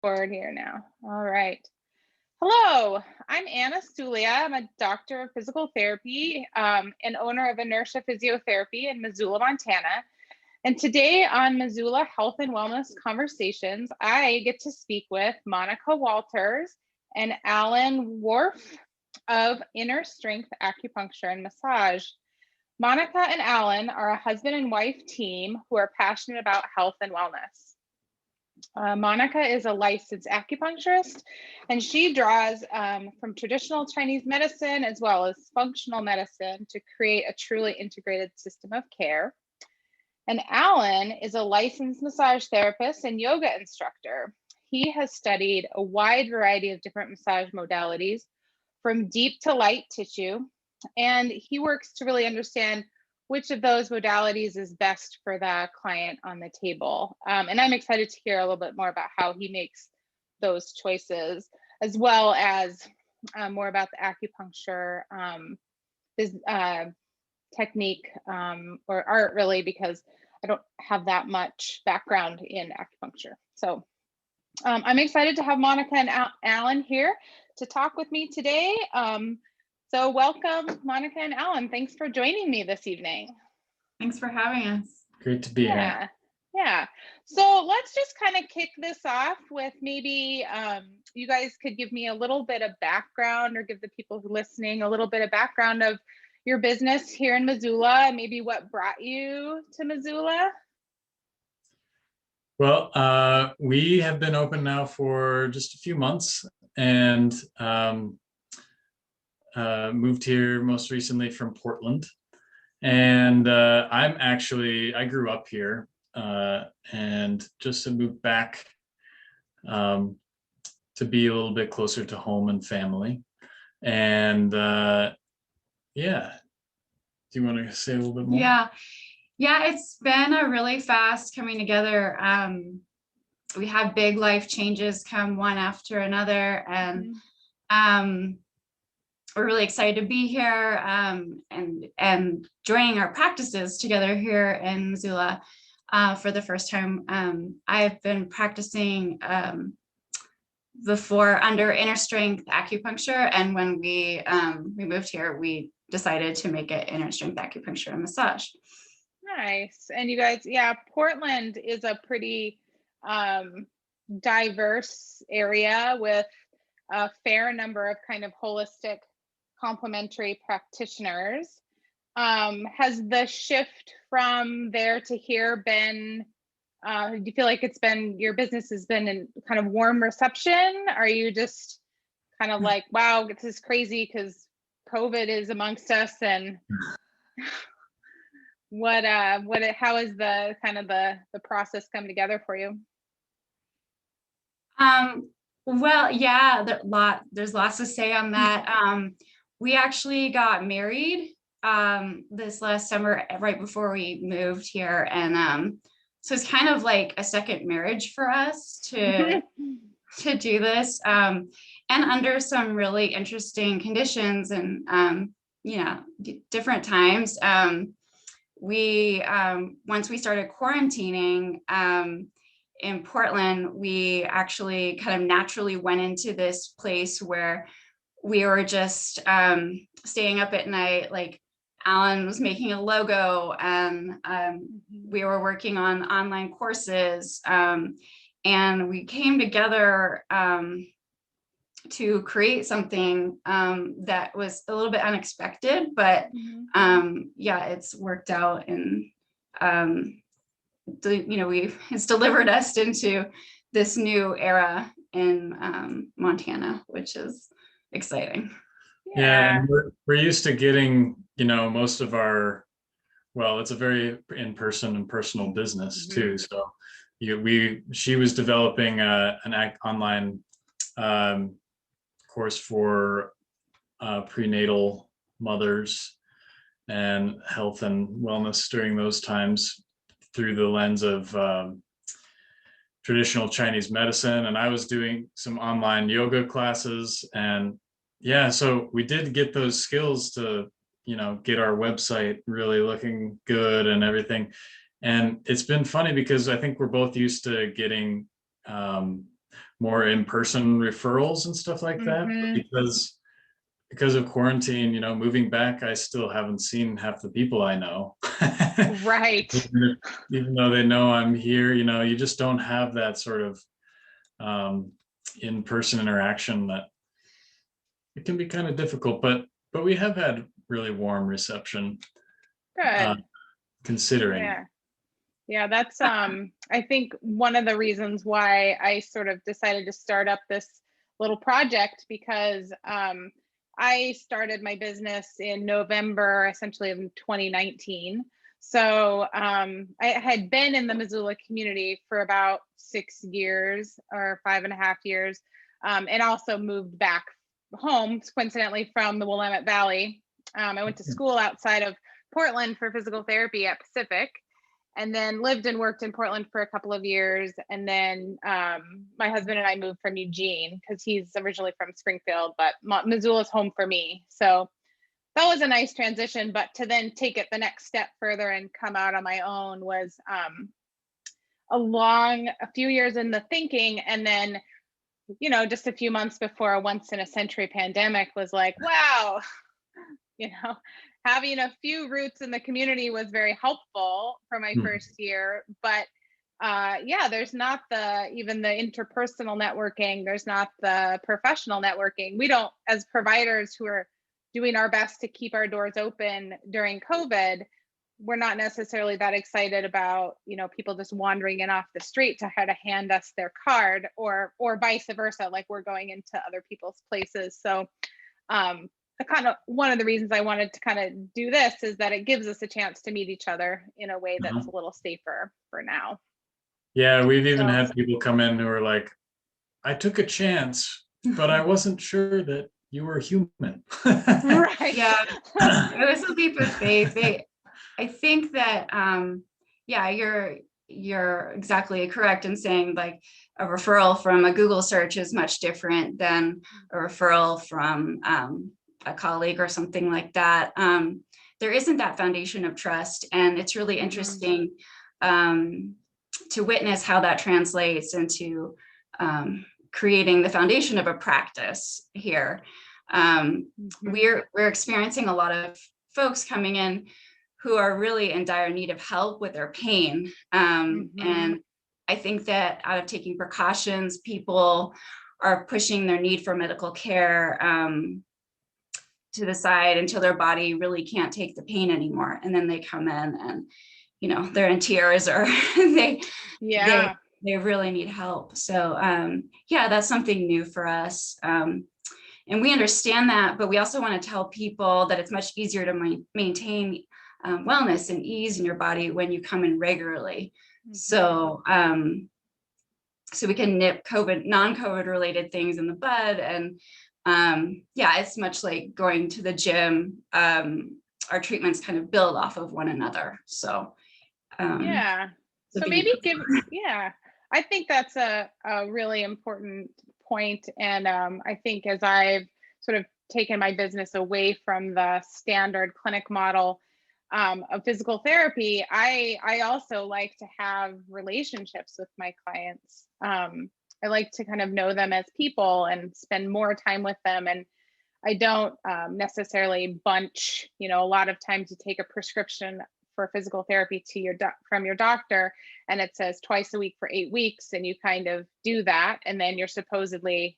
forward here now. All right. Hello, I'm Anna Stulia. I'm a doctor of physical therapy and owner of Inertia Physiotherapy in Missoula, Montana. And today on Missoula Health and Wellness Conversations, I get to speak with Monica Walters and Alan Worf of Inner Strength Acupuncture and Massage. Monica and Alan are a husband and wife team who are passionate about health and wellness. Monica is a licensed acupuncturist, and she draws from traditional Chinese medicine as well as functional medicine to create a truly integrated system of care. And Alan is a licensed massage therapist and yoga instructor. He has studied a wide variety of different massage modalities, from deep to light tissue, and he works to really understand which of those modalities is best for the client on the table. And I'm excited to hear a little bit more about how he makes those choices, as well as more about the acupuncture technique or art, really, because I don't have that much background in acupuncture. So I'm excited to have Monica and Alan here to talk with me today. So welcome, Monica and Alan. Thanks for joining me this evening. Thanks for having us. Great to be here. Yeah. So let's just kind of kick this off with maybe you guys could give me a little bit of background, or give the people listening a little bit of background of your business here in Missoula, and maybe what brought you to Missoula. Well, we have been open now for just a few months, and moved here most recently from Portland. And I grew up here and just to move back to be a little bit closer to home and family. And yeah, do you want to say a little bit more? Yeah, it's been a really fast coming together. We had big life changes come one after another, and we're really excited to be here and joining our practices together here in Missoula for the first time. I've been practicing before under Inner Strength Acupuncture, and when we moved here, we decided to make it Inner Strength Acupuncture and Massage. Nice. And you guys, yeah, Portland is a pretty diverse area with a fair number of kind of holistic complementary practitioners. Has the shift from there to here been, do you feel like your business has been in kind of warm reception? Are you just kind of like, wow, this is crazy because COVID is amongst us, and how is the kind of the process come together for you? Well, yeah, there's lots to say on that. We actually got married this last summer, right before we moved here, and so it's kind of like a second marriage for us to do this, and under some really interesting conditions and different times. We once we started quarantining in Portland, we actually kind of naturally went into this place where we were just staying up at night. Like, Alan was making a logo, and we were working on online courses, and we came together to create something that was a little bit unexpected, but yeah, it's worked out, and it's delivered us into this new era in Montana, which is exciting. Yeah, and we're used to getting, most of our, well, it's a very in-person and personal business too. So she was developing an online course for prenatal mothers and health and wellness during those times through the lens of traditional Chinese medicine. And I was doing some online yoga classes, and yeah, so we did get those skills to, get our website really looking good and everything. And it's been funny because I think we're both used to getting more in-person referrals and stuff like that. But because of quarantine, moving back, I still haven't seen half the people I know. Right. Even though they know I'm here, you just don't have that sort of in-person interaction. That it can be kind of difficult, but we have had really warm reception. Good. Considering. Yeah, that's I think one of the reasons why I sort of decided to start up this little project, because I started my business in November, essentially, of 2019. So I had been in the Missoula community for about 6 years or 5.5 years, and also moved back home, coincidentally, from the Willamette Valley. I went to school outside of Portland for physical therapy at Pacific, and then lived and worked in Portland for a couple of years. And then my husband and I moved from Eugene, because he's originally from Springfield, but Missoula is home for me. So that was a nice transition. But to then take it the next step further and come out on my own was a few years in the thinking. And then, just a few months before a once in a century pandemic was like, wow, having a few roots in the community was very helpful for my first year. But there's not even the interpersonal networking. There's not the professional networking. We don't, as providers who are doing our best to keep our doors open during COVID, we're not necessarily that excited about, people just wandering in off the street to how to hand us their card, or vice versa, like we're going into other people's places. So one of the reasons I wanted to kind of do this is that it gives us a chance to meet each other in a way that's a little safer for now. Yeah, we've even had people come in who are like, I took a chance, but I wasn't sure that you were human. Right. Yeah, it was a leap of faith. I think that, you're exactly correct in saying, like, a referral from a Google search is much different than a referral from a colleague or something like that. There isn't that foundation of trust, and it's really interesting to witness how that translates into creating the foundation of a practice here. We're experiencing a lot of folks coming in who are really in dire need of help with their pain. And I think that out of taking precautions, people are pushing their need for medical care to the side until their body really can't take the pain anymore. And then they come in and, they're in tears, or they really need help. So that's something new for us. And we understand that, but we also want to tell people that it's much easier to maintain wellness and ease in your body when you come in regularly. So we can nip non-COVID related things in the bud. And it's much like going to the gym. Our treatments kind of build off of one another. So so maybe I think that's a really important point. And I think as I've sort of taken my business away from the standard clinic model of physical therapy, I also like to have relationships with my clients. I like to kind of know them as people and spend more time with them. And I don't necessarily bunch, a lot of times you take a prescription for physical therapy to from your doctor, and it says twice a week for 8 weeks, and you kind of do that, and then you're supposedly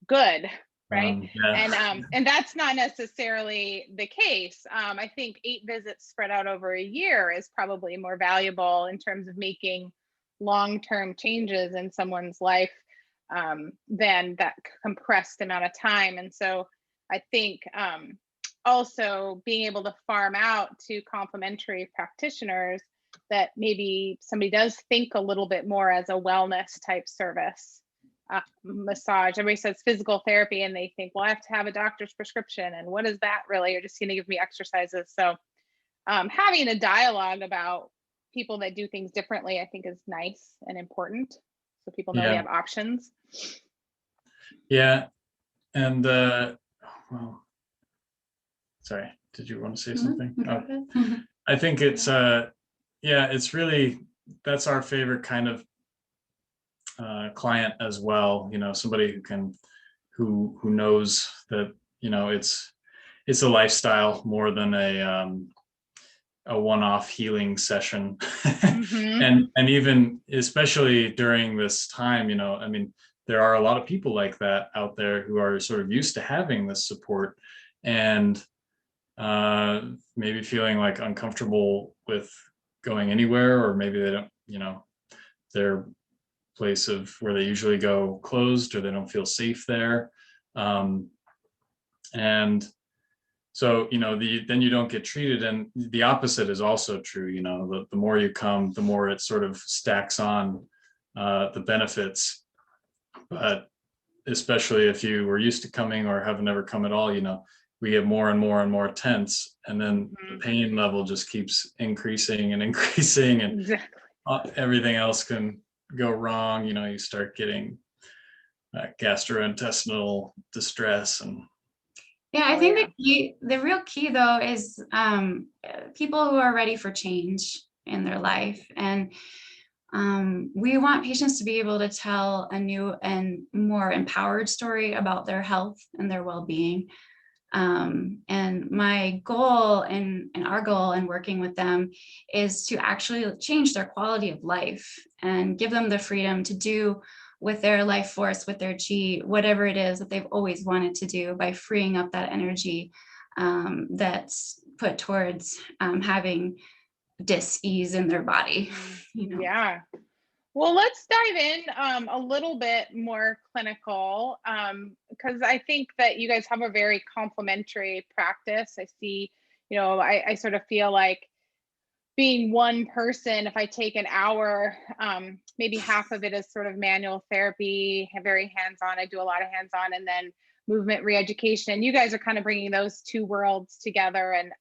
good, right? And that's not necessarily the case. I think 8 visits spread out over a year is probably more valuable in terms of making long-term changes in someone's life than that compressed amount of time. And so I think also being able to farm out to complementary practitioners, that maybe somebody does think a little bit more as a wellness type service. Massage, everybody says physical therapy and they think, well, I have to have a doctor's prescription, and what is that really? You're just going to give me exercises. So having a dialogue about people that do things differently, I think, is nice and important, so people know they have options. And sorry, did you want to say something? I think it's it's really, that's our favorite kind of client as well, somebody who knows that, it's a lifestyle more than a one-off healing session. Mm-hmm. and even especially during this time, I mean, there are a lot of people like that out there who are sort of used to having this support, and maybe feeling like uncomfortable with going anywhere, or maybe they don't, their place of where they usually go closed, or they don't feel safe there. And so, then you don't get treated. And the opposite is also true. The more you come, the more it sort of stacks on the benefits. But especially if you were used to coming or have never come at all, we get more and more and more tense, and then the pain level just keeps increasing and increasing, and Exactly. everything else can go wrong. You start getting gastrointestinal distress. And yeah, I think the real key though is people who are ready for change in their life. And we want patients to be able to tell a new and more empowered story about their health and their well-being. And my goal and our goal in working with them is to actually change their quality of life and give them the freedom to do with their life force, with their chi, whatever it is that they've always wanted to do, by freeing up that energy that's put towards having dis-ease in their body. Yeah. Well, let's dive in a little bit more clinical, because I think that you guys have a very complementary practice. I see, I sort of feel like being one person, if I take an hour, maybe half of it is sort of manual therapy, very hands-on. I do a lot of hands-on, and then movement re-education. You guys are kind of bringing those two worlds together. And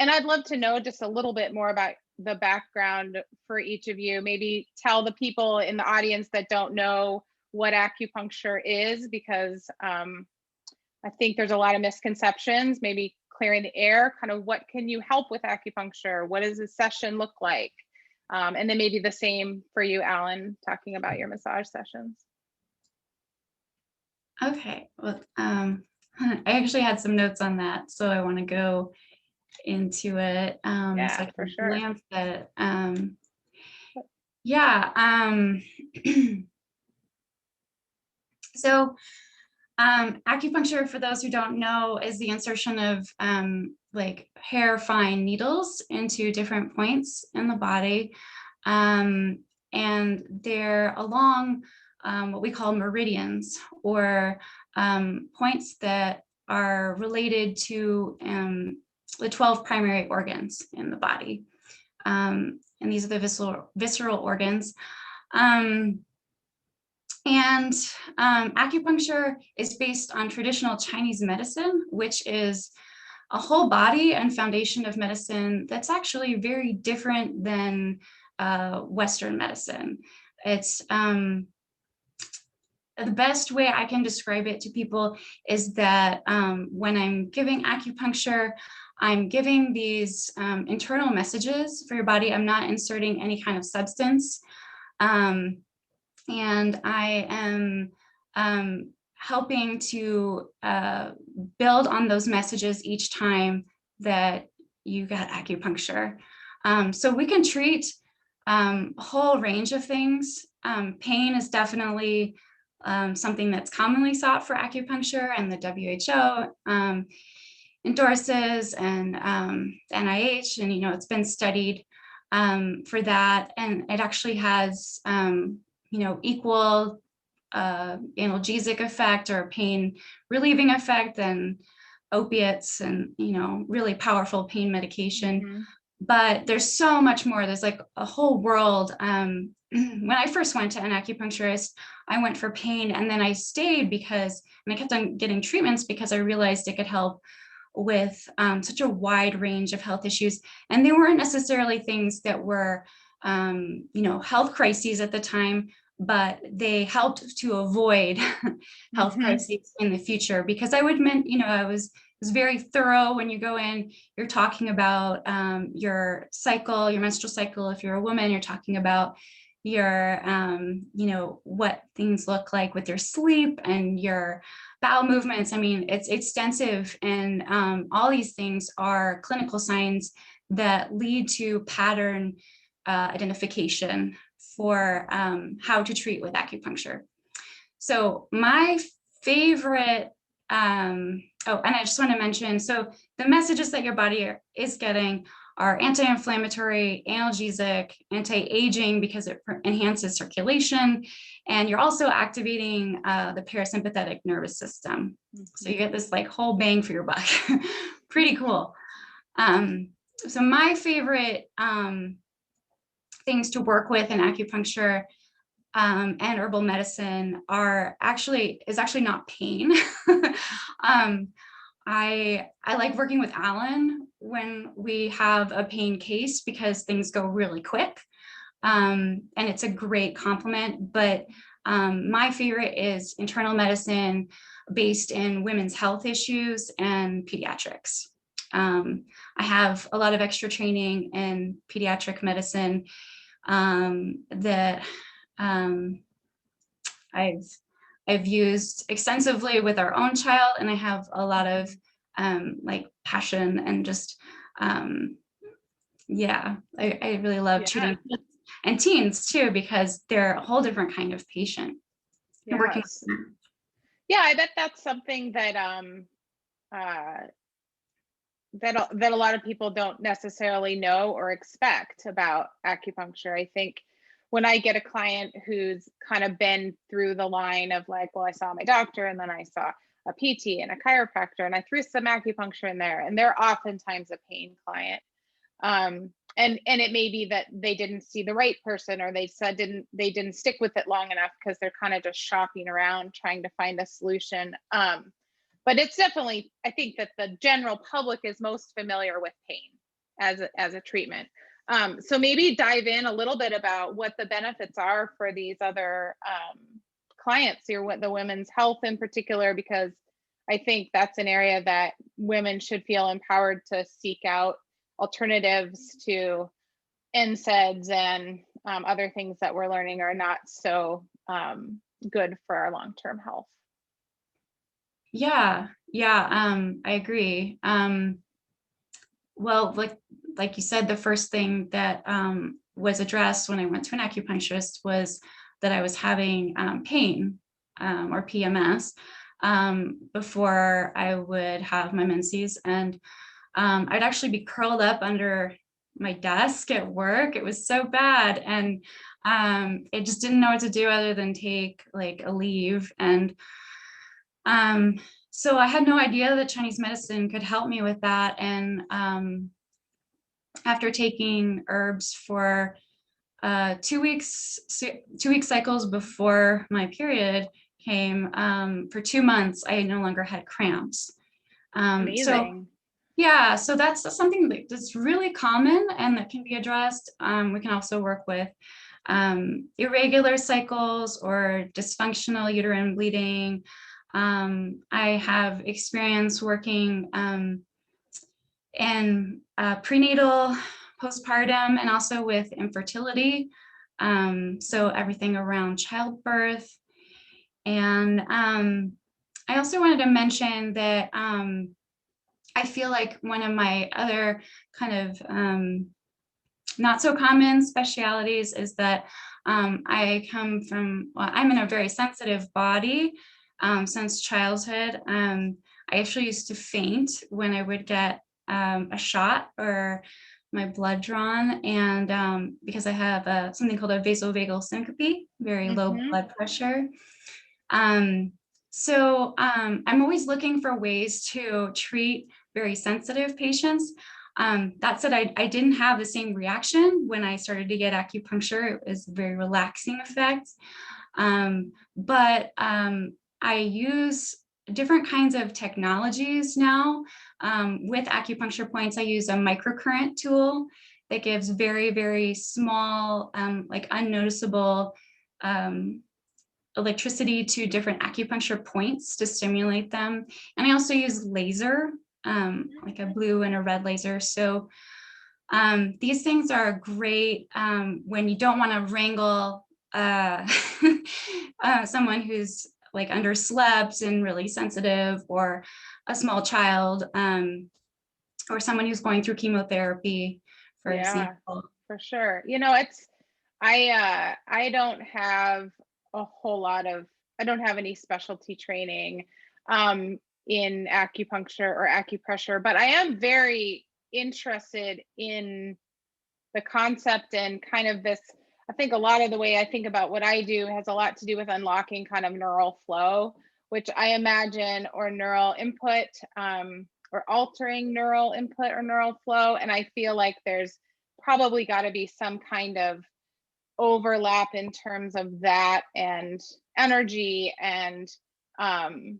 I'd love to know just a little bit more about the background for each of you. Maybe tell the people in the audience that don't know what acupuncture is, because I think there's a lot of misconceptions. Maybe clearing the air, kind of what can you help with acupuncture? What does a session look like? And then maybe the same for you, Alan, talking about your massage sessions. Okay, well, I actually had some notes on that, so I want to go into it. Yeah, so I can for sure. glance at so acupuncture, for those who don't know, is the insertion of like hair fine needles into different points in the body, and they're along what we call meridians, or points that are related to the 12 primary organs in the body. And these are the visceral organs. And acupuncture is based on traditional Chinese medicine, which is a whole body and foundation of medicine that's actually very different than Western medicine. It's the best way I can describe it to people is that when I'm giving acupuncture, I'm giving these internal messages for your body. I'm not inserting any kind of substance. And I am helping to build on those messages each time that you get acupuncture. So we can treat a whole range of things. Pain is definitely something that's commonly sought for acupuncture, and the WHO endorses, and NIH, and it's been studied for that, and it actually has equal analgesic effect or pain relieving effect than opiates and really powerful pain medication. Mm-hmm. But there's so much more. There's like a whole world. When I first went to an acupuncturist, I went for pain, and then I stayed and I kept on getting treatments because I realized it could help with such a wide range of health issues. And they weren't necessarily things that were health crises at the time, but they helped to avoid health crises in the future, because I was very thorough. When you go in, you're talking about your cycle, your menstrual cycle. If you're a woman, you're talking about your, you know, what things look like with your sleep and your bowel movements. I mean, it's extensive, and all these things are clinical signs that lead to pattern identification for how to treat with acupuncture. So my favorite, oh, and I just want to mention, so the messages that your body is getting are anti-inflammatory, analgesic, anti-aging, because it enhances circulation, and you're also activating the parasympathetic nervous system. So you get this like whole bang for your buck. Pretty cool. So my favorite things to work with in acupuncture and herbal medicine is actually not pain. I like working with Alan when we have a pain case, because things go really quick, and it's a great complement. But my favorite is internal medicine based in women's health issues and pediatrics. I have a lot of extra training in pediatric medicine that I've used extensively with our own child, and I have a lot of like passion and just yeah, I really love treating kids and teens too, because they're a whole different kind of patient. Yes. Yeah, I bet that's something that that a lot of people don't necessarily know or expect about acupuncture. I think when I get a client who's kind of been through the line of like, well, I saw my doctor and then I saw a PT and a chiropractor and I threw some acupuncture in there, and they're oftentimes a pain client. And it may be that they didn't see the right person, or they didn't stick with it long enough because they're kind of just shopping around trying to find a solution. But it's definitely, I think that the general public is most familiar with pain as a treatment. So maybe dive in a little bit about what the benefits are for these other clients here, with the women's health in particular, because I think that's an area that women should feel empowered to seek out alternatives to NSAIDs and other things that we're learning are not so good for our long-term health. Yeah, I agree. Well, like you said, the first thing that was addressed when I went to an acupuncturist was that I was having pain or PMS before I would have my menses, and I'd actually be curled up under my desk at work. It was so bad, and it just didn't know what to do other than take like a leave. And so I had no idea that Chinese medicine could help me with that. And after taking herbs for 2 weeks, 2-week cycles before my period came, for 2 months, I no longer had cramps. Amazing. So yeah, so that's something that's really common and that can be addressed. We can also work with irregular cycles or dysfunctional uterine bleeding. I have experience working in prenatal, postpartum, and also with infertility. So everything around childbirth. And I also wanted to mention that I feel like one of my other kind of not so common specialities is that I come from, well, I'm in a very sensitive body since childhood. I actually used to faint when I would get a shot or my blood drawn, and because I have something called a vasovagal syncope, very low blood pressure. So I'm always looking for ways to treat very sensitive patients. That said, I didn't have the same reaction when I started to get acupuncture. It was a very relaxing effect. But I use different kinds of technologies now. With acupuncture points, I use a microcurrent tool that gives very, very small, like unnoticeable electricity to different acupuncture points to stimulate them. And I also use laser, like a blue and a red laser. So These things are great when you don't want to wrangle someone who's like underslept and really sensitive, or a small child, or someone who's going through chemotherapy, for example. For sure. You know, it's I don't have a whole lot of I don't have any specialty training in acupuncture or acupressure, but I am very interested in the concept and kind of this. I think a lot of the way I think about what I do has a lot to do with unlocking kind of neural flow, which I imagine, or neural input, or altering neural input or neural flow. And I feel like there's probably got to be some kind of overlap in terms of that and energy and kind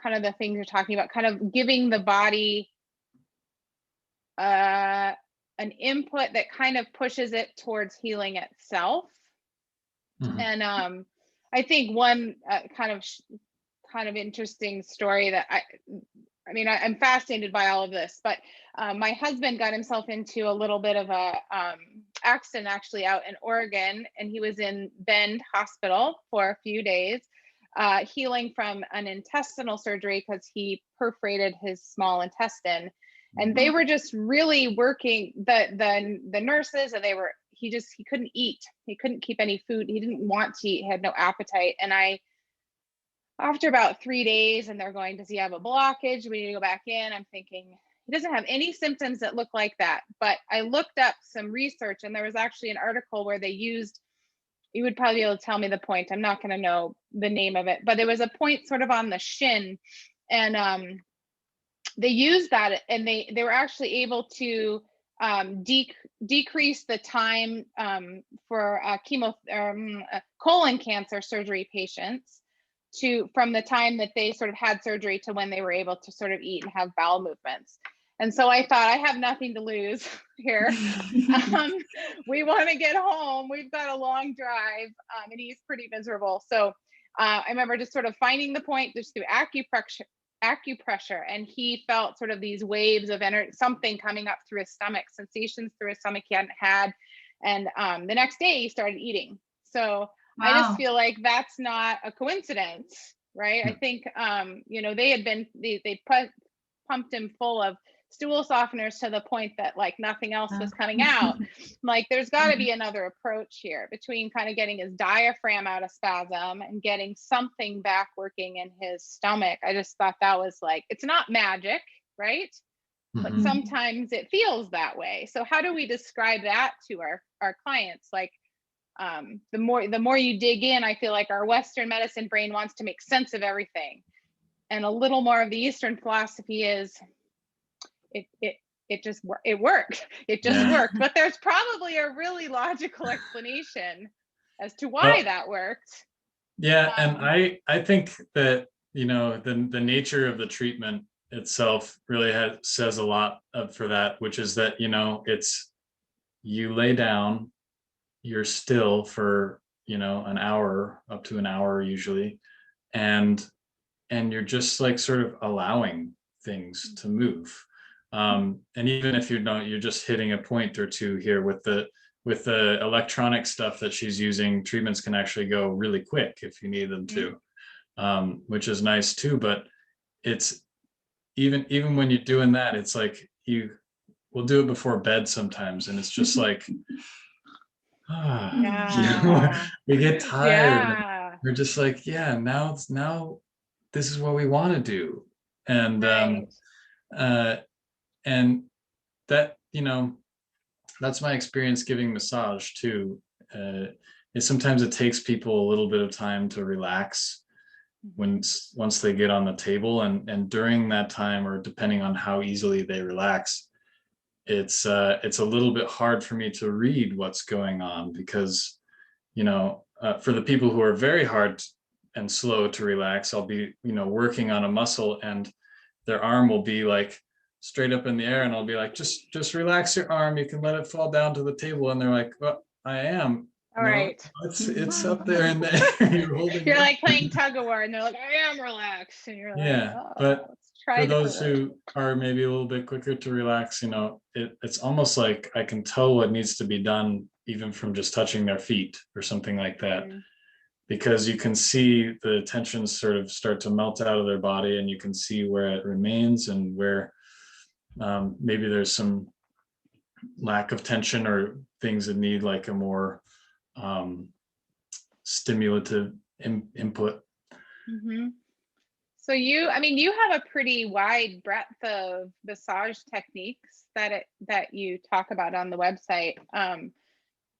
of the things you're talking about, kind of giving the body an input that kind of pushes it towards healing itself. And I think one kind of interesting story that I mean, I'm fascinated by all of this, but my husband got himself into a little bit of a accident actually out in Oregon, and he was in Bend Hospital for a few days, healing from an intestinal surgery because he perforated his small intestine. And they were just really working, the nurses, and he couldn't eat. He couldn't keep any food. He didn't want to eat, he had no appetite. And after about 3 days, and they're going, does he have a blockage? We need to go back in. I'm thinking, he doesn't have any symptoms that look like that. But I looked up some research, and there was actually an article where they used, you would probably be able to tell me the point. I'm not going to know the name of it, but there was a point sort of on the shin, and they used that, and they were actually able to decrease the time for colon cancer surgery patients from the time that they sort of had surgery to when they were able to sort of eat and have bowel movements. And so I thought, I have nothing to lose here. We want to get home. We've got a long drive, and he's pretty miserable. So I remember just sort of finding the point just through acupressure, and he felt sort of these waves of energy, something coming up through his stomach, sensations through his stomach he hadn't had. And the next day he started eating. So wow. I just feel like that's not a coincidence, right? I think, you know, they pumped him full of stool softeners to the point that like nothing else was coming out. Like there's got to be another approach here between kind of getting his diaphragm out of spasm and getting something back working in his stomach. I just thought that was like, it's not magic, right? But sometimes it feels that way. So how do we describe that to our clients? Like the more you dig in, I feel like our Western medicine brain wants to make sense of everything. And a little more of the Eastern philosophy is it just worked. It just worked. But there's probably a really logical explanation as to why that worked. Yeah, and I think that, you know, the nature of the treatment itself really says a lot for that, which is that, you know, it's you lay down, you're still for, you know, an hour, up to an hour usually, and you're just like sort of allowing things to move. And even if you're just hitting a point or two here with the electronic stuff that she's using, treatments can actually go really quick if you need them to, which is nice too. But it's even when you're doing that, it's like we'll do it before bed sometimes, and it's just like, you know, we get tired. And we're just like, now this is what we want to do, and and that, you know, that's my experience giving massage too. Is sometimes it takes people a little bit of time to relax once they get on the table, and during that time, or depending on how easily they relax, it's a little bit hard for me to read what's going on, because, you know, for the people who are very hard and slow to relax, I'll be, you know, working on a muscle, and their arm will be like straight up in the air, and I'll be like, just relax your arm, you can let it fall down to the table, and they're like, well, I am, All No, right. it's up there and there. You're holding You're it. like playing tug of war and they're like, I am relaxed. And you're like, Yeah, oh, but let's try for those differently. who are maybe a little bit quicker to relax, it's almost like I can tell what needs to be done even from just touching their feet or something like that, Mhm. because you can see the tensions sort of start to melt out of their body, and you can see where it remains and where maybe there's some lack of tension or things that need like a more stimulative input. Mm-hmm. So you have a pretty wide breadth of massage techniques that you talk about on the website.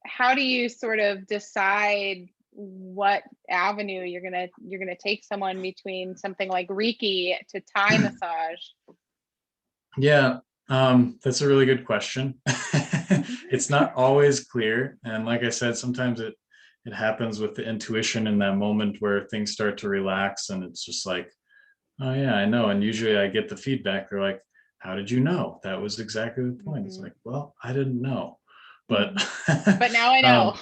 How do you sort of decide what avenue you're gonna take someone between something like Reiki to Thai massage? Yeah, that's a really good question. It's not always clear, and like I said, sometimes it happens with the intuition in that moment where things start to relax, and it's just like, oh yeah, I know. And usually I get the feedback. They're like, "How did you know?" That was exactly the point. It's Mhm. like, well, I didn't know, but But now I know.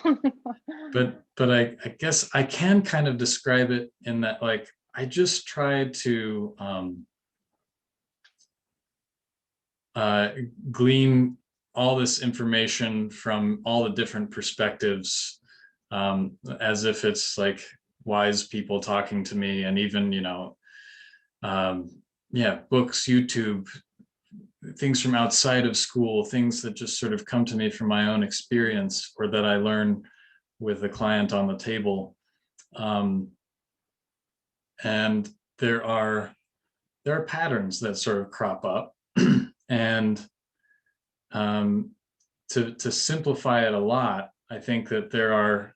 but I guess I can kind of describe it in that, like, I just tried to uh, glean all this information from all the different perspectives, as if it's like wise people talking to me, and even um, yeah, books, YouTube, things from outside of school, things that just sort of come to me from my own experience or that I learn with a client on the table. Um, and there are patterns that sort of crop up, and um, to simplify it a lot, I think that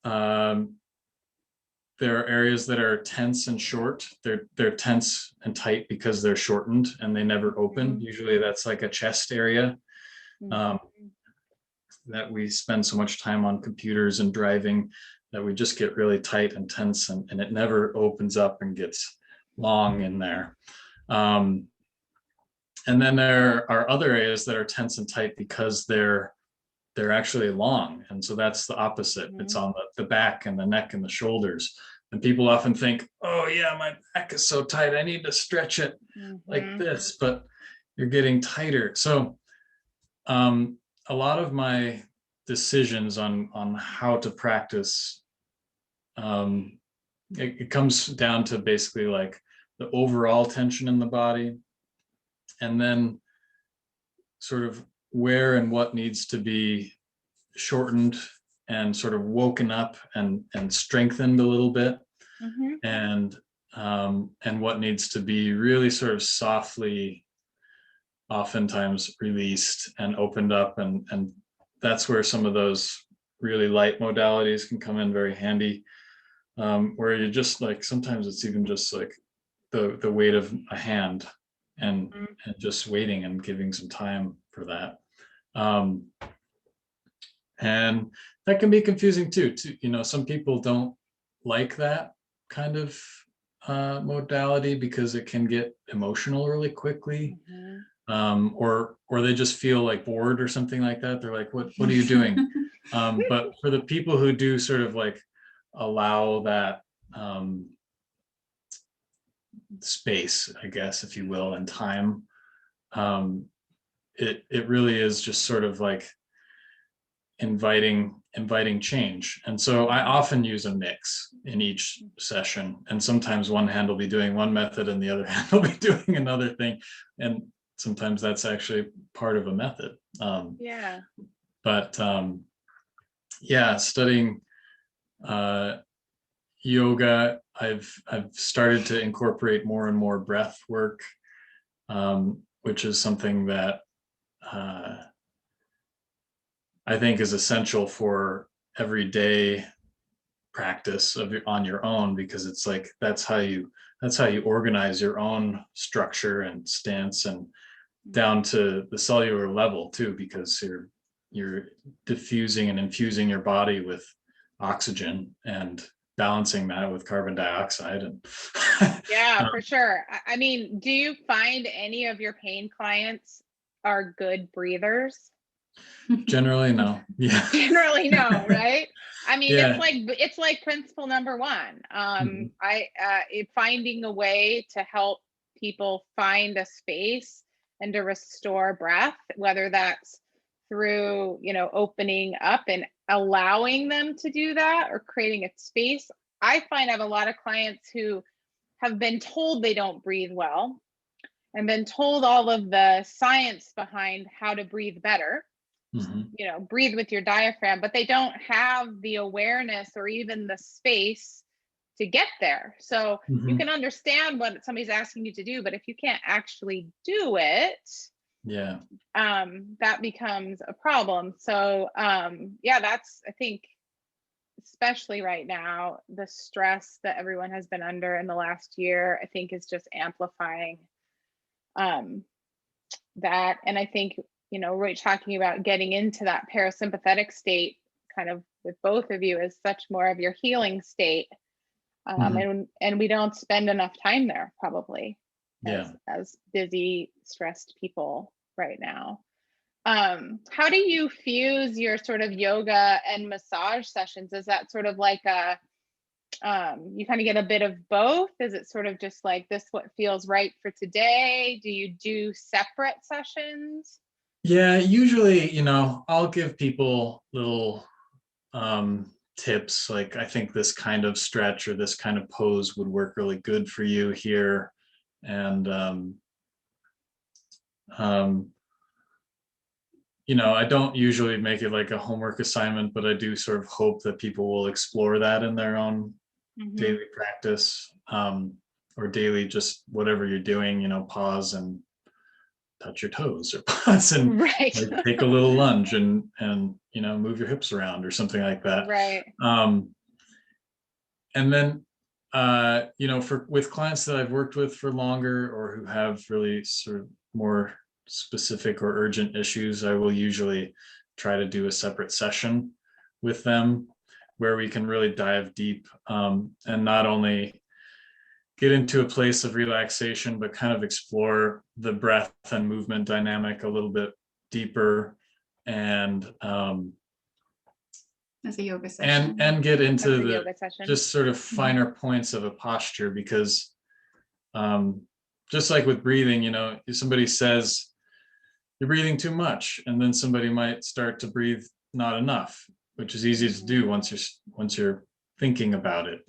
um, there are areas that are tense and short. They're tense and tight because they're shortened and they never open. Mhm. Usually that's like a chest area, um, Mhm. that we spend so much time on computers and driving that we just get really tight and tense, and it never opens up and gets long in there. Um, and then there are other areas that are tense and tight because they're actually long. And so that's the opposite. It's Mhm. on the back and the neck and the shoulders. And people often think, oh yeah, my back is so tight, I need to stretch it like Mhm. this, but you're getting tighter. So um, a lot of my decisions on how to practice, um, it comes down to basically like the overall tension in the body, and then sort of where and what needs to be shortened and sort of woken up and strengthened a little bit, Mhm. and what needs to be really sort of softly oftentimes released and opened up, and that's where some of those really light modalities can come in very handy, where you just like sometimes it's even just like the weight of a hand, and Mhm. and just waiting and giving some time for that. um, and that can be confusing too. Some people don't like that kind of modality because it can get emotional really quickly, Mhm. or they just feel like bored or something like that. They're like, what are you doing? But for the people who do sort of like allow that space, I guess, if you will, and time, um, it really is just sort of like inviting change. And so I often use a mix in each session, and sometimes one hand will be doing one method and the other hand will be doing another thing, and sometimes that's actually part of a method. Yeah. But yeah, studying uh, yoga, I've started to incorporate more and more breath work, which is something that uh, I think is essential for everyday practice on your own, because it's like that's how you organize your own structure and stance, and down to the cellular level too, because you're diffusing and infusing your body with oxygen and balancing that with carbon dioxide, and Yeah, um, for sure. I mean, do you find any of your pain clients are good breathers? Generally, no. Yeah. Generally, no, right? I mean, Yeah. it's like principle number one. Mhm. Finding a way to help people find a space and to restore breath, whether that's through, opening up and allowing them to do that, or creating a space. I find I have a lot of clients who have been told they don't breathe well and been told all of the science behind how to breathe better. Mhm. Breathe with your diaphragm, but they don't have the awareness or even the space to get there. So you Mhm. can understand what somebody's asking you to do, but if you can't actually do it, Yeah. that becomes a problem. So yeah, that's, I think, especially right now, the stress that everyone has been under in the last year, I think is just amplifying that. And I think, we're talking about getting into that parasympathetic state kind of with both of you is such more of your healing state. Mhm. And we don't spend enough time there probably Yeah. as busy, stressed people right now. How do you fuse your sort of yoga and massage sessions? Is that sort of like you kind of get a bit of both? Is it sort of just like this what feels right for today? Do you do separate sessions? Yeah, usually, I'll give people little tips, like I think this kind of stretch or this kind of pose would work really good for you here. And um, I don't usually make it like a homework assignment, but I do sort of hope that people will explore that in their own daily practice, or daily, just whatever you're doing, pause and touch your toes, or pause and Right. like take a little lunge and move your hips around or something like that. Right. And then with clients that I've worked with for longer, or who have really sort of more specific or urgent issues, I will usually try to do a separate session with them where we can really dive deep, and not only get into a place of relaxation, but kind of explore the breath and movement dynamic a little bit deeper, and As a yoga session. and get into That's a the yoga session. just sort of finer points of a posture, because just like with breathing, if somebody says you're breathing too much, and then somebody might start to breathe not enough, which is easy to do once you're thinking about it.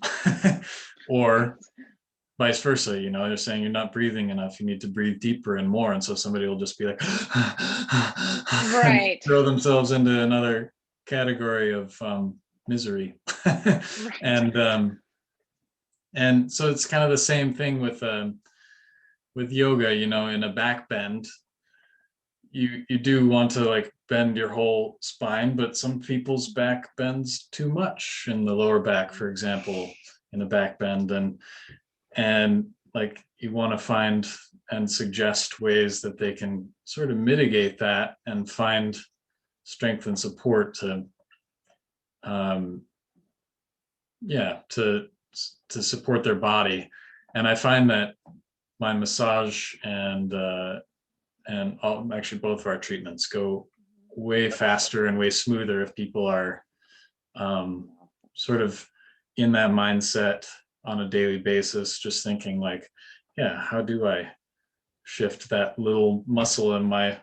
Or vice versa, they're saying you're not breathing enough, you need to breathe deeper and more, and so somebody will just be like Right. throw themselves into another category of misery. Right. And so it's kind of the same thing with yoga, in a back bend, you do want to like bend your whole spine, but some people's back bends too much in the lower back, for example, in a back bend, and like you want to find and suggest ways that they can sort of mitigate that and find strength and support to to support their body. And I find that my massage and actually both of our treatments go way faster and way smoother if people are sort of in that mindset on a daily basis, just thinking like, yeah, how do I shift that little muscle in my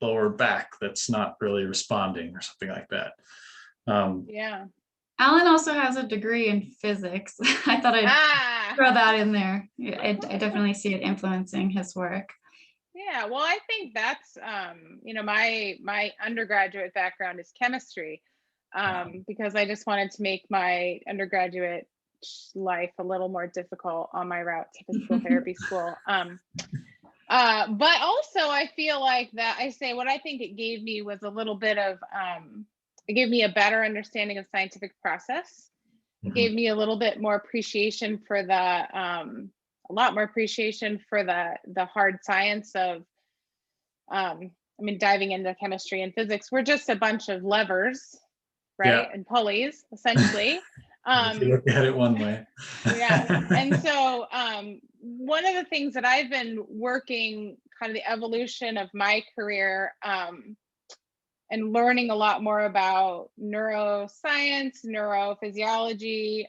lower back that's not really responding, or something like that. Yeah. Alan also has a degree in physics. I thought I'd throw that in there. I definitely see it influencing his work. Yeah, well, I think that's my undergraduate background is chemistry, because I just wanted to make my undergraduate life a little more difficult on my route to physical therapy school. But also I feel like that I say what I think it gave me was a little bit of it gave me a better understanding of scientific process. It gave me a little bit more appreciation for a lot more appreciation for the hard science of diving into chemistry and physics. We're just a bunch of levers, right? Yeah. And pulleys, essentially. If you look at it one way. Yeah. And so one of the things that I've been working, kind of the evolution of my career, and learning a lot more about neuroscience, neurophysiology,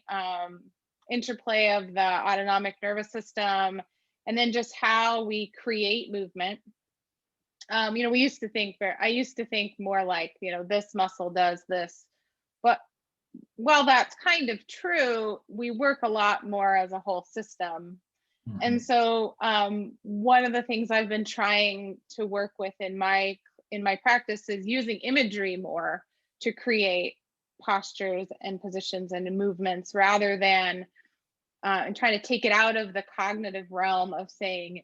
interplay of the autonomic nervous system, and then just how we create movement. I used to think more like, this muscle does this, but while that's kind of true, we work a lot more as a whole system. And so one of the things I've been trying to work with in my practice is using imagery more to create postures and positions and movements, rather than and trying to take it out of the cognitive realm of saying,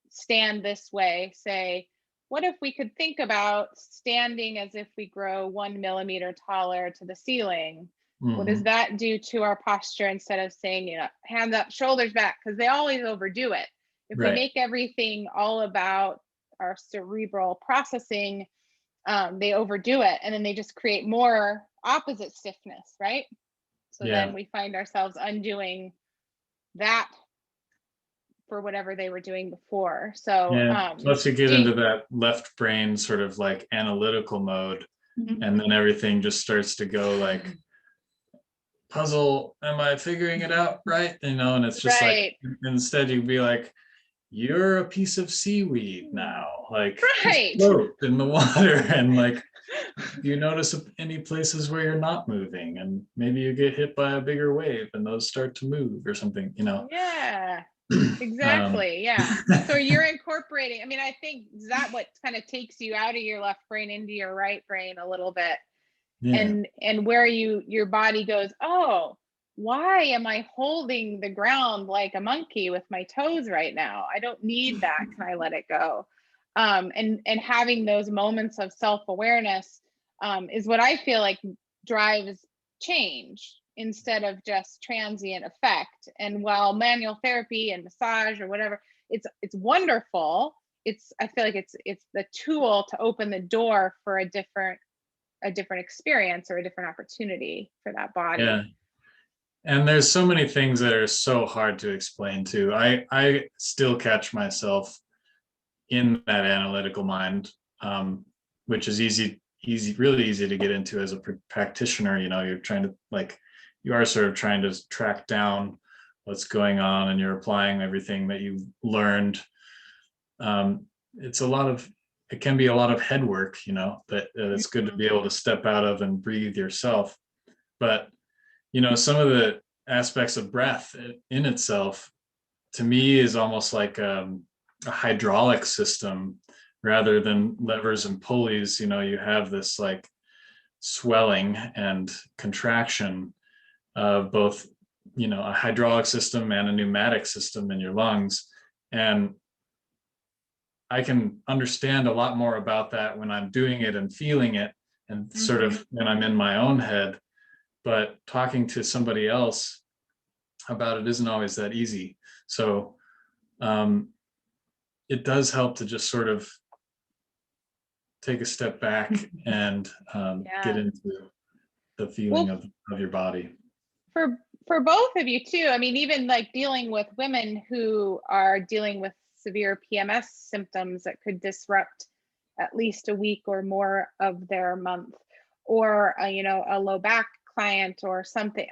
stand this way. Say, what if we could think about standing as if we grow 1 millimeter taller to the ceiling? What does that do to our posture, instead of saying, hands up, shoulders back? Because they always overdo it. If we make everything all about our cerebral processing, they overdo it, and then they just create more opposite stiffness, right? So then we find ourselves undoing that for whatever they were doing before. So plus you get into that left brain sort of like analytical mode, and then everything just starts to go like, puzzle, am I figuring it out right? And it's just like, instead you'd be like, you're a piece of seaweed now, like just float in the water, and like, you notice any places where you're not moving, and maybe you get hit by a bigger wave and those start to move or something, Yeah, exactly. So you're incorporating, I think that what kind of takes you out of your left brain into your right brain a little bit. And where your body goes, oh, why am I holding the ground like a monkey with my toes right now? I don't need that. Can I let it go? And having those moments of self-awareness is what I feel like drives change, instead of just transient effect. And while manual therapy and massage or whatever, it's wonderful. I feel like it's the tool to open the door for a different experience or a different opportunity for that body. And there's so many things that are so hard to explain too. I still catch myself in that analytical mind, which is really easy to get into as a practitioner. You're trying to you are sort of trying to track down what's going on, and you're applying everything that you've learned. It can be a lot of head work, that it's good to be able to step out of and breathe yourself. But, some of the aspects of breath in itself, to me, is almost like a hydraulic system rather than levers and pulleys. You have this like swelling and contraction of both, a hydraulic system and a pneumatic system in your lungs. And I can understand a lot more about that when I'm doing it and feeling it, and sort of when I'm in my own head. But talking to somebody else about it isn't always that easy. So it does help to just sort of take a step back and get into the feeling of your body. For both of you too. Even like dealing with women who are dealing with severe PMS symptoms that could disrupt at least a week or more of their month, or a low back client or something.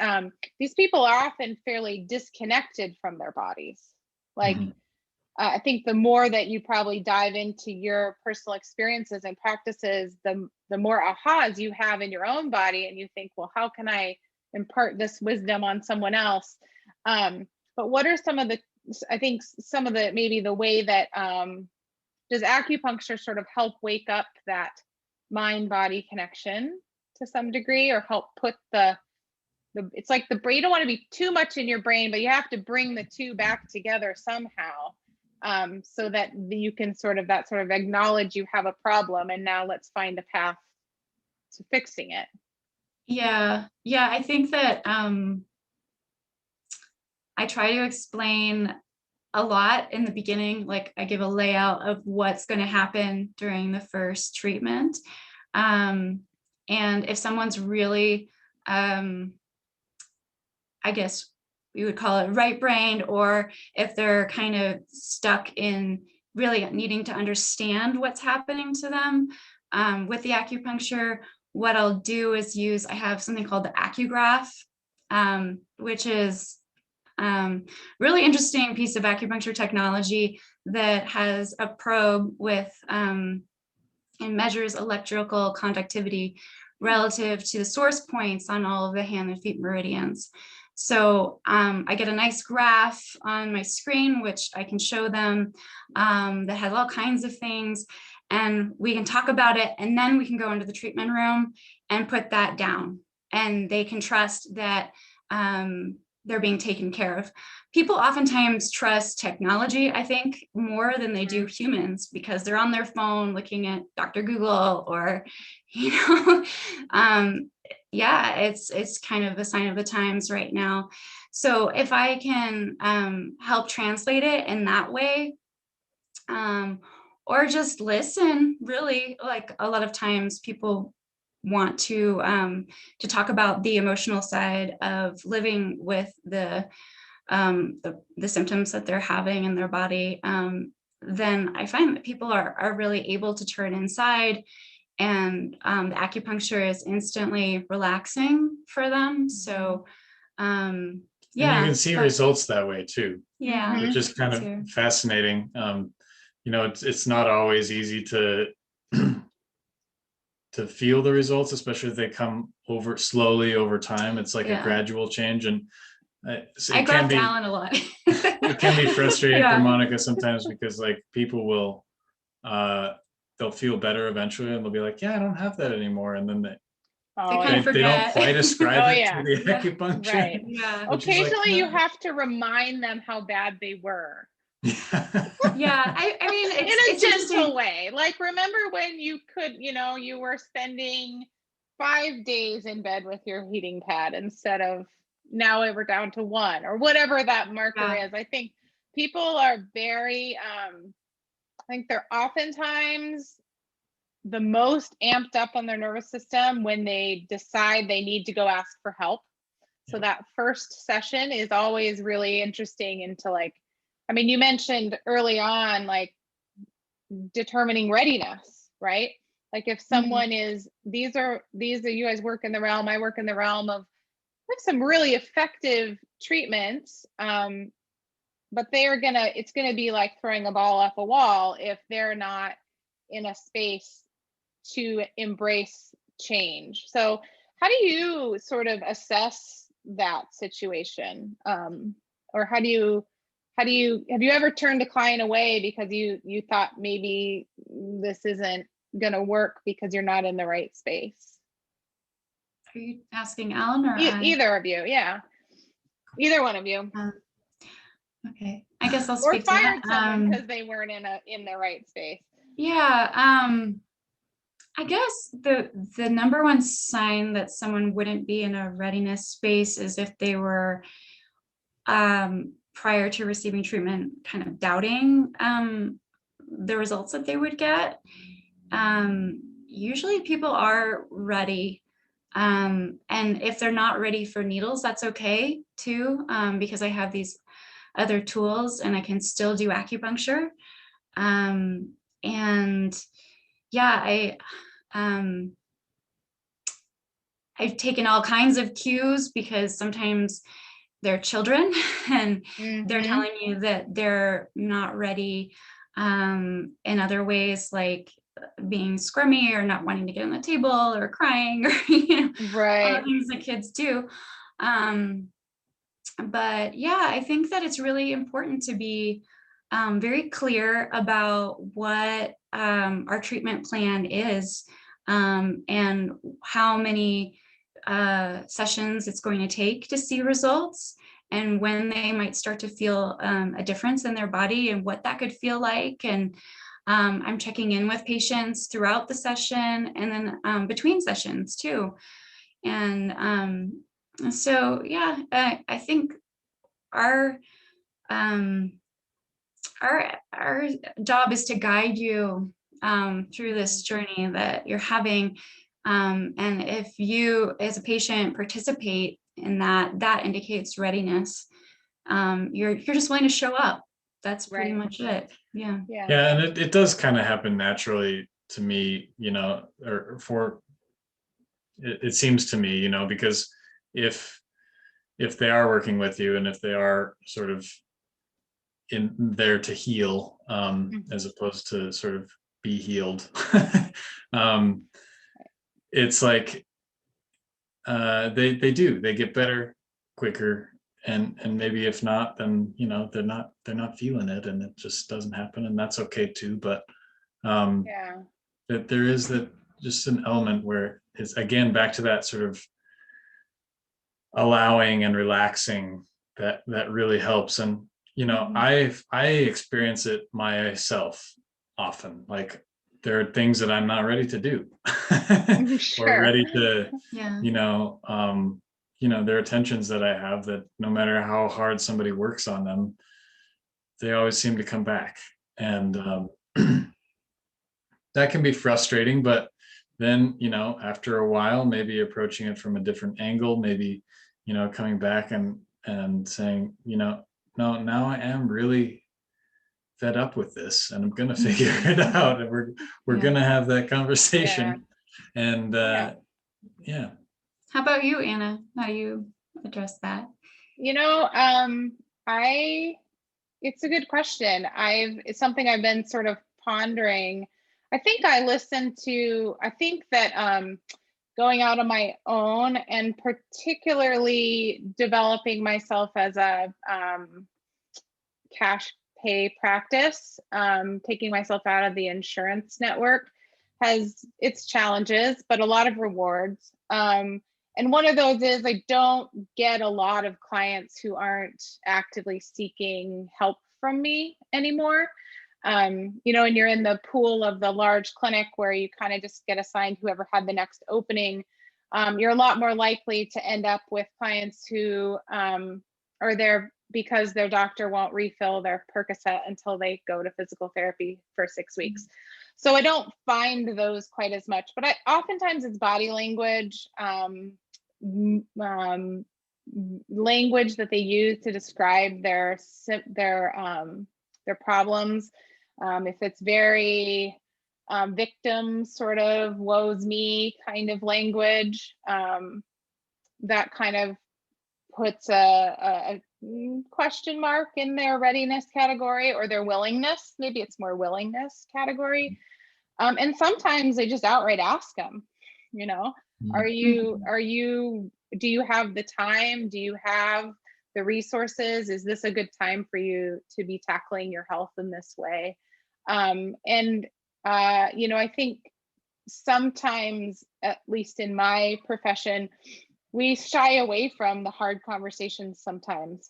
These people are often fairly disconnected from their bodies. I think the more that you probably dive into your personal experiences and practices, the more ahas you have in your own body, and you think, well, how can I impart this wisdom on someone else? But what are some of the maybe the way that does acupuncture sort of help wake up that mind-body connection to some degree, or help put it's like the brain, you don't want to be too much in your brain, but you have to bring the two back together somehow, so that you can sort of acknowledge you have a problem, and now let's find a path to fixing it. I think that I try to explain a lot in the beginning. Like, I give a layout of what's going to happen during the first treatment. And if someone's really, I guess we would call it right-brained, or if they're kind of stuck in really needing to understand what's happening to them, with the acupuncture, what I'll do is I have something called the AcuGraph, which is really interesting piece of acupuncture technology that has a probe with and measures electrical conductivity relative to the source points on all of the hand and feet meridians. So I get a nice graph on my screen, which I can show them, that has all kinds of things, and we can talk about it, and then we can go into the treatment room and put that down, and they can trust that they're being taken care of. People oftentimes trust technology, I think, more than they do humans, because they're on their phone looking at Dr. Google, or, you know, yeah, it's kind of a sign of the times right now. So if I can help translate it in that way, or just listen, really, like a lot of times people want to talk about the emotional side of living with the symptoms that they're having in their body, then I find that people are really able to turn inside, and the acupuncture is instantly relaxing for them. So yeah. And you can see results that way too. Yeah. Which is kind of fascinating. You know, it's not always easy to feel the results, especially if they come over slowly over time. It's like a gradual change, and I grabbed Alan a lot. It can be frustrating for Monica sometimes, because like people will they'll feel better eventually, and they'll be like, yeah, I don't have that anymore, and then they don't quite ascribe it to the acupuncture. Right. Yeah. Occasionally you have to remind them how bad they were. Yeah, I mean, it's in a gentle way. Like, remember when you could, you know, you were spending 5 days in bed with your heating pad instead of, now we're down to 1, or whatever that marker is. I think people are very, I think they're oftentimes the most amped up on their nervous system when they decide they need to go ask for help. So that first session is always really interesting into, like, I mean, you mentioned early on, like, determining readiness, right? Like, if someone is, these are you guys work in the realm, I work in the realm of like some really effective treatments, but it's gonna be like throwing a ball off a wall if they're not in a space to embrace change. So how do you sort of assess that situation? Or have you ever turned a client away because you thought maybe this isn't gonna work because you're not in the right space? Are you asking Alan or either of you? Yeah, either one of you. Okay, I guess I'll speak to that. Or fired someone because they weren't in the right space. Yeah, I guess the number one sign that someone wouldn't be in a readiness space is if they were prior to receiving treatment kind of doubting the results that they would get. Usually people are ready. And if they're not ready for needles, that's okay too, because I have these other tools and I can still do acupuncture. And yeah, I've taken all kinds of cues, because sometimes they're children and they're telling you that they're not ready in other ways, like being scrummy or not wanting to get on the table or crying, or all the things that kids do. But yeah, I think that it's really important to be very clear about what our treatment plan is, and how many sessions it's going to take to see results, and when they might start to feel a difference in their body and what that could feel like. And I'm checking in with patients throughout the session and then between sessions too. And so, yeah, I think our job is to guide you through this journey that you're having. And if you as a patient participate in that, that indicates readiness. You're just willing to show up. That's pretty much it. Yeah. And it does kind of happen naturally to me, you know, or for it seems to me, you know, because if they are working with you and if they are sort of in there to heal, as opposed to sort of be healed, it's like they get better quicker, and maybe if not, then you know they're not feeling it, and it just doesn't happen, and that's okay too. But Yeah. that there is that just an element where it's again back to that sort of allowing and relaxing that really helps. And you know, I experience it myself often. Like there are things that I'm not ready to do or Sure. ready to, Yeah. you know, there are tensions that I have that no matter how hard somebody works on them, they always seem to come back. And that can be frustrating, but then, you know, after a while, maybe approaching it from a different angle, maybe, you know, coming back and saying, you know, no, now I am really fed up with this and I'm going to figure it out. And we're going to have that conversation. And yeah. How about you, Anna? How do you address that? You know, it's a good question. It's something I've been sort of pondering. I think that going out on my own and particularly developing myself as a cash pay practice, taking myself out of the insurance network has its challenges, but a lot of rewards. And one of those is I don't get a lot of clients who aren't actively seeking help from me anymore. You know, and you're in the pool of the large clinic where you kind of just get assigned whoever had the next opening. You're a lot more likely to end up with clients who are there because their doctor won't refill their Percocet until they go to physical therapy for 6 weeks. So I don't find those quite as much, but oftentimes it's body language, language that they use to describe their problems. If it's very victim sort of woe's me kind of language, that kind of puts a question mark in their readiness category or their willingness. Maybe it's more willingness category. And sometimes they just outright ask them, you know, do you have the time? Do you have the resources? Is this a good time for you to be tackling your health in this way? You know, I think sometimes, at least in my profession, we shy away from the hard conversations sometimes.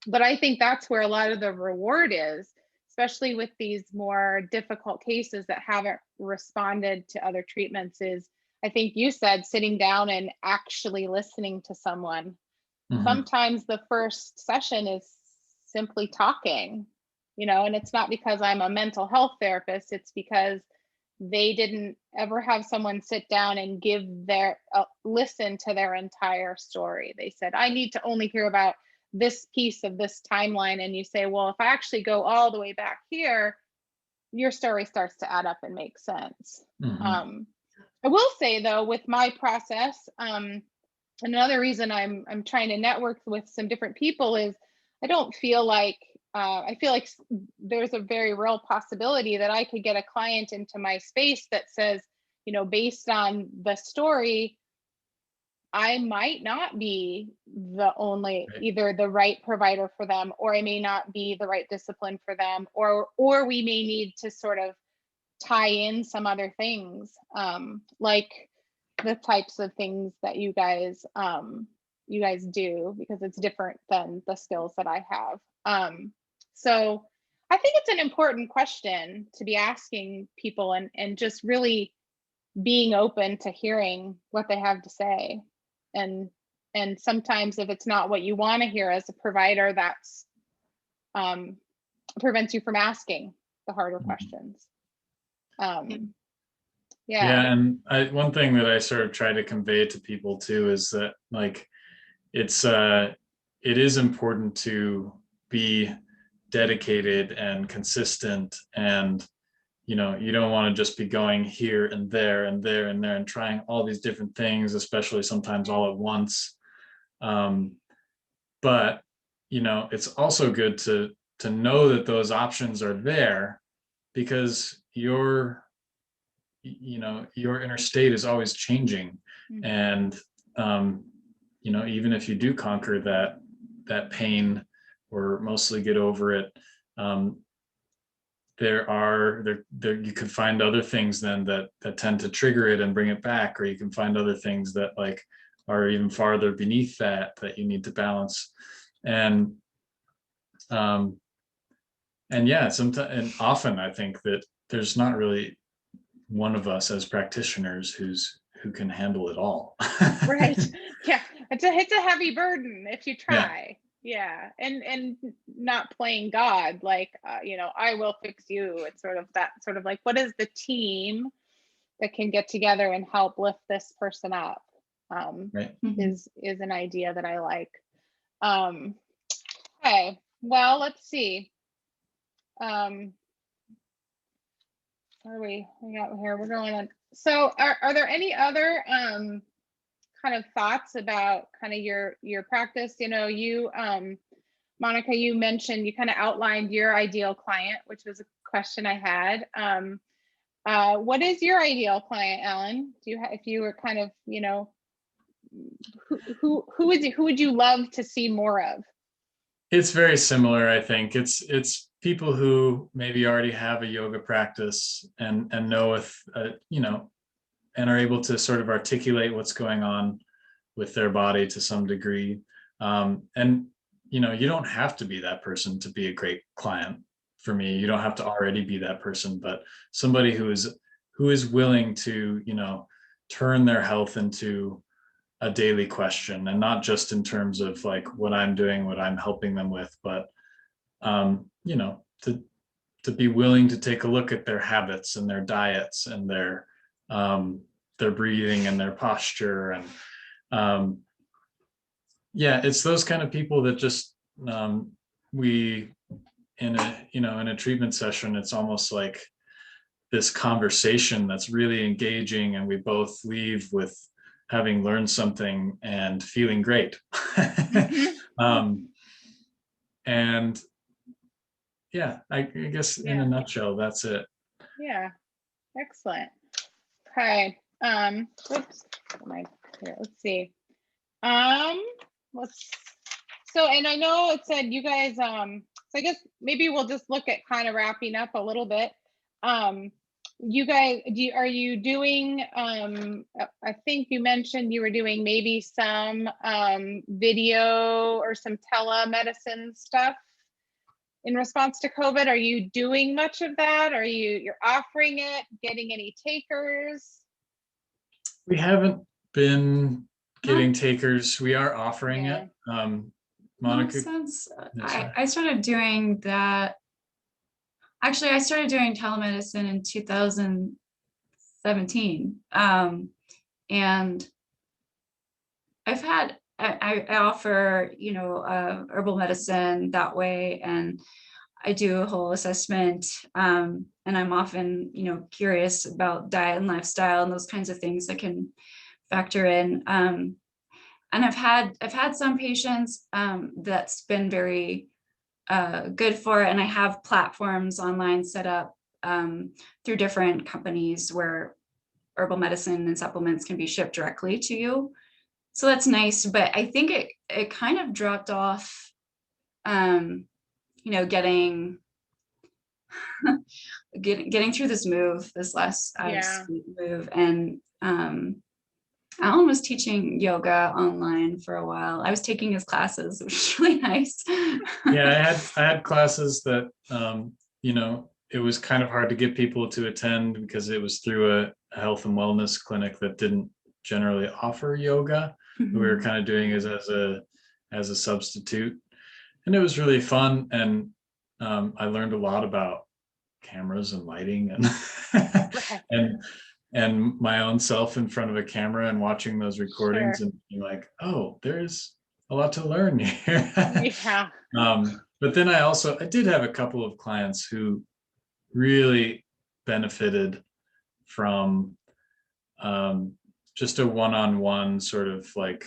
But I think that's where a lot of the reward is, especially with these more difficult cases that haven't responded to other treatments, is I think you said sitting down and actually listening to someone. Sometimes the first session is simply talking, you know, and it's not because I'm a mental health therapist, it's because they didn't ever have someone sit down and give listen to their entire story. They said, I need to only hear about this piece of this timeline. And you say, well, if I actually go all the way back here, your story starts to add up and make sense. I will say though, with my process, another reason I'm trying to network with some different people is I feel like there's a very real possibility that I could get a client into my space that says, you know, based on the story, I might not be the only, either the right provider for them, or I may not be the right discipline for them, or we may need to sort of tie in some other things, like the types of things that you guys do, because it's different than the skills that I have. So I think it's an important question to be asking people, and just really being open to hearing what they have to say. And sometimes if it's not what you want to hear as a provider, that's prevents you from asking the harder questions. Yeah, and one thing that I sort of try to convey to people too is that, like, it is important to be dedicated and consistent and you know, you don't want to just be going here and there and there and there and trying all these different things, especially sometimes all at once. But, you know, it's also good to know that those options are there, because your inner state is always changing. Mhm. And, you know, even if you do conquer that pain or mostly get over it, you could find other things then that tend to trigger it and bring it back, or you can find other things that like are even farther beneath that you need to balance. And yeah, sometimes, and often I think that there's not really one of us as practitioners who can handle it all. Right. Yeah. It's a heavy burden if you Yeah. try. Yeah. And not playing God, like, you know, I will fix you. It's sort of that sort of like, what is the team that can get together and help lift this person up? Right. Is an idea that I like. Okay. Well, let's see. What are we got here? We're going on. So are there any other kind of thoughts about kind of your practice? You know, you Monica, you mentioned, you kind of outlined your ideal client, which was a question I had. What is your ideal client, Ellen? Do you if you were kind of, you know, who would you love to see more of? It's very similar, I think. It's people who maybe already have a yoga practice and know if you know, and are able to sort of articulate what's going on with their body to some degree. And you know, you don't have to be that person to be a great client. For me, you don't have to already be that person, but somebody who is willing to, you know, turn their health into a daily question, and not just in terms of like what I'm doing, what I'm helping them with, but you know, to be willing to take a look at their habits and their diets and their breathing and their posture. And yeah, it's those kind of people that just we in a treatment session, it's almost like this conversation that's really engaging, and we both leave with having learned something and feeling great. And yeah, I guess in a nutshell, that's it. Yeah, excellent. Okay. Oops. Let's see. So, and I know it said you guys, so I guess maybe we'll just look at kind of wrapping up a little bit. You guys, are you doing, I think you mentioned you were doing maybe some video or some telemedicine stuff in response to COVID. Are you doing much of that? Are you're offering it, getting any takers? We haven't been getting takers. We are offering it. Monica? Since I started doing that, actually I started doing telemedicine in 2017. And I offer, you know, herbal medicine that way, and I do a whole assessment, and I'm often, you know, curious about diet and lifestyle and those kinds of things that can factor in. And I've had some patients that's been very good for it, and I have platforms online set up through different companies where herbal medicine and supplements can be shipped directly to you. So that's nice, but I think it kind of dropped off, you know, getting through this last move. And Alan was teaching yoga online for a while. I was taking his classes, which was really nice. Yeah, I had classes that you know, it was kind of hard to get people to attend because it was through a health and wellness clinic that didn't generally offer yoga. We were kind of doing it as a substitute, and it was really fun. And I learned a lot about cameras and lighting and and my own self in front of a camera and watching those recordings and being like, oh, there's a lot to learn here. But then I did have a couple of clients who really benefited from just a one-on-one sort of like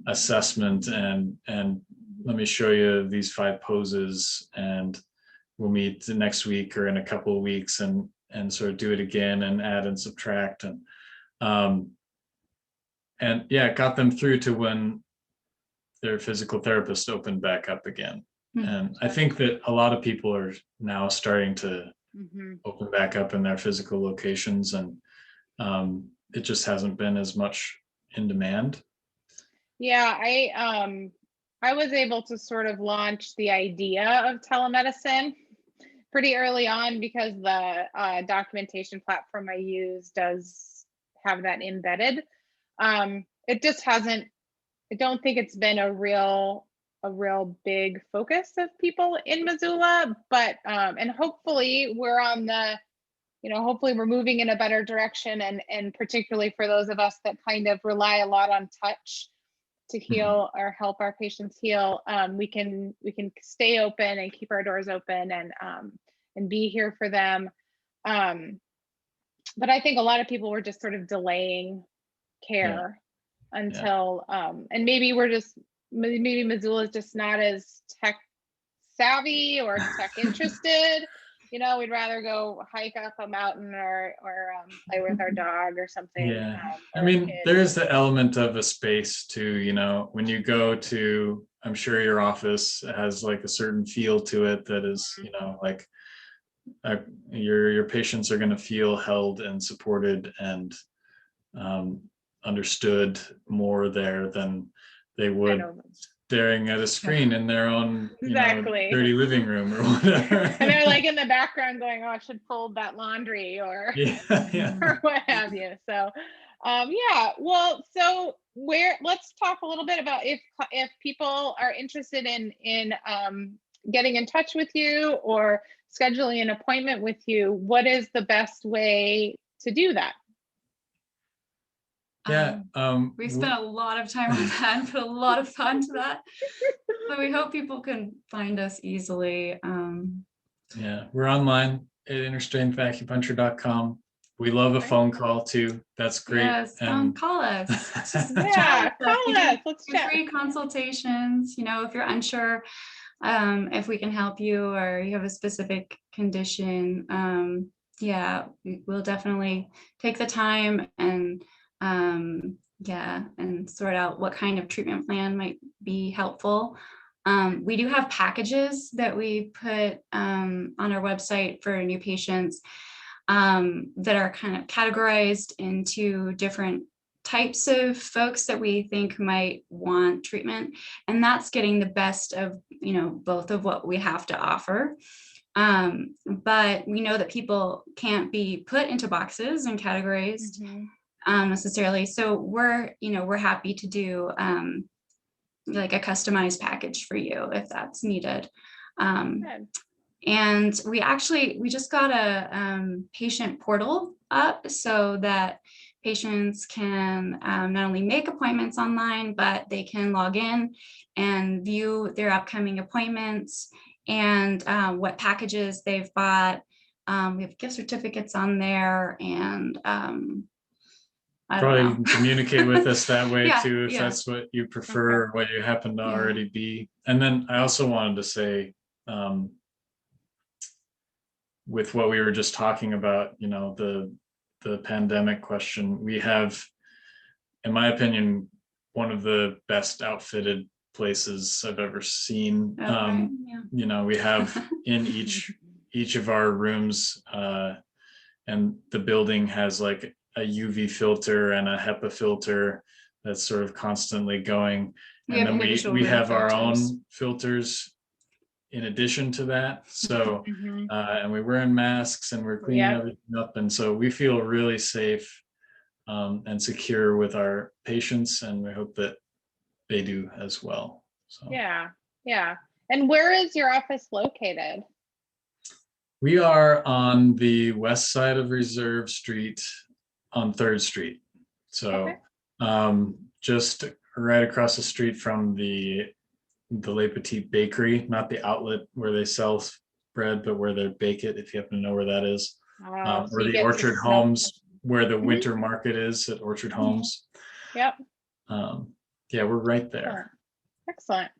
assessment and let me show you these 5 poses, and we'll meet the next week or in a couple of weeks and sort of do it again and add and subtract and yeah, it got them through to when their physical therapist opened back up again. And I think that a lot of people are now starting to open back up in their physical locations, and it just hasn't been as much in demand. Yeah, I was able to sort of launch the idea of telemedicine pretty early on because the documentation platform I use does have that embedded. It just hasn't, I don't think it's been a real big focus of people in Missoula, but and hopefully we're on the, hopefully we're moving in a better direction, and particularly for those of us that kind of rely a lot on touch to heal or help our patients heal, we can stay open and keep our doors open and be here for them. But I think a lot of people were just sort of delaying care until and maybe maybe Missoula is just not as tech savvy or tech interested. We'd rather go hike up a mountain or play with our dog or something. Yeah, I mean, there is the element of a space too. When you go to, I'm sure your office has like a certain feel to it that is, like your patients are going to feel held and supported and understood more there than they would staring at a screen in their own dirty living room or whatever. And they're like in the background going, oh, I should fold that laundry or or what have you. So well, so let's talk a little bit about if people are interested in getting in touch with you or scheduling an appointment with you, what is the best way to do that? We spent a lot of time on that and put a lot of thought into that. So we hope people can find us easily. Yeah, we're online at innerstrengthacupuncture.com. We love a phone call too. That's great. Yes, call us. Yeah, call us. Let's chat. Free consultations. If you're unsure if we can help you or you have a specific condition, we'll definitely take the time and and sort out what kind of treatment plan might be helpful. We do have packages that we put on our website for new patients that are kind of categorized into different types of folks that we think might want treatment. And that's getting the best of, both of what we have to offer. But we know that people can't be put into boxes and categorized necessarily. So we're happy to do like a customized package for you if that's needed. And we just got a patient portal up so that patients can not only make appointments online, but they can log in and view their upcoming appointments and what packages they've bought. We have gift certificates on there, and probably you can communicate with us that way too, if that's what you prefer, or what you happen to already be. And then I also wanted to say, with what we were just talking about, the pandemic question, we have, in my opinion, one of the best outfitted places I've ever seen. We have in each of our rooms, and the building has like a UV filter and a HEPA filter that's sort of constantly going. And then we have our own filters in addition to that. So, and we're wearing masks and we're cleaning everything up. And so we feel really safe and secure with our patients, and we hope that they do as well. So. Yeah. And where is your office located? We are on the west side of Reserve Street on 3rd Street. So just right across the street from the Le Petit Bakery, not the outlet where they sell bread, but where they bake it, if you happen to know where that is. So or you the get to Orchard smell- Homes, where the Mhm. winter market is at Orchard Homes. Yep. Yeah, we're right there. Excellent.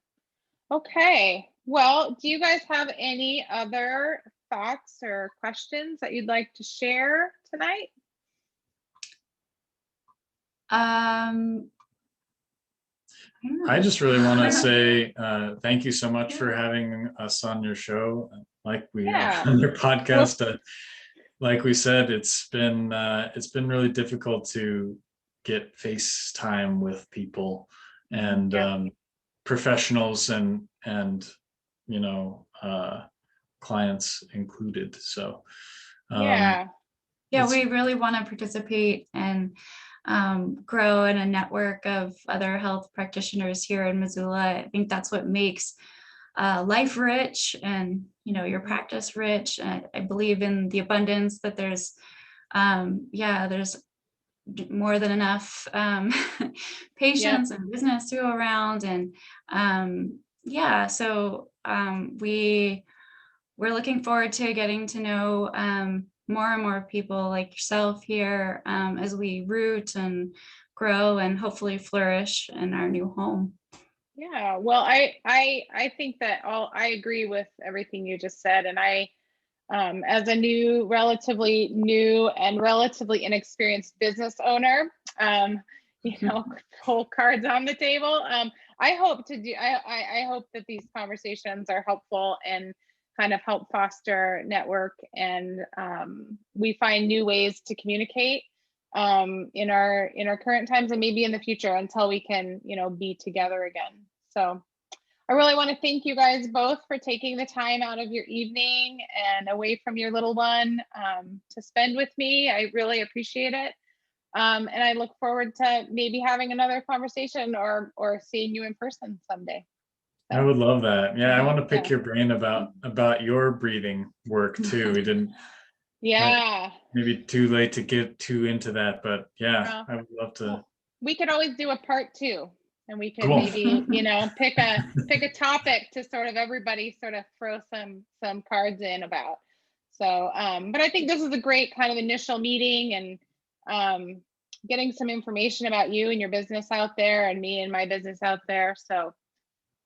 Okay. Well, do you guys have any other thoughts or questions that you'd like to share tonight? I just really want to say thank you so much for having us on your show. Like we Yeah. on your podcast. Like we said, it's been really difficult to get FaceTime with people and professionals and you know clients included. So yeah, we really want to participate and grow in a network of other health practitioners here in Missoula. I think that's what makes life rich and, you know, your practice rich. I believe in the abundance that there's more than enough patients and business to go around. And so we're looking forward to getting to know more and more people like yourself here as we root and grow and hopefully flourish in our new home. Yeah, well, I think that I agree with everything you just said. And I, as a relatively new and relatively inexperienced business owner, you know, whole cards on the table. I hope that these conversations are helpful and kind of help foster network, and we find new ways to communicate in our current times and maybe in the future until we can, you know, be together again. So I really want to thank you guys both for taking the time out of your evening and away from your little one to spend with me. I really appreciate it. And I look forward to maybe having another conversation or seeing you in person someday. I would love that. Yeah, I want to pick your brain about your breathing work too. We didn't. Maybe too late to get too into that, but yeah, I would love to. Well, we could always do a part 2, and we could maybe, you know, pick a topic to sort of everybody sort of throw some cards in about. So, but I think this is a great kind of initial meeting and getting some information about you and your business out there and me and my business out there. So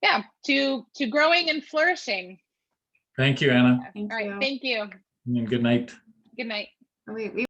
yeah, to growing and flourishing. Thank you, Anna. All right, thank you. And good night. Good night. We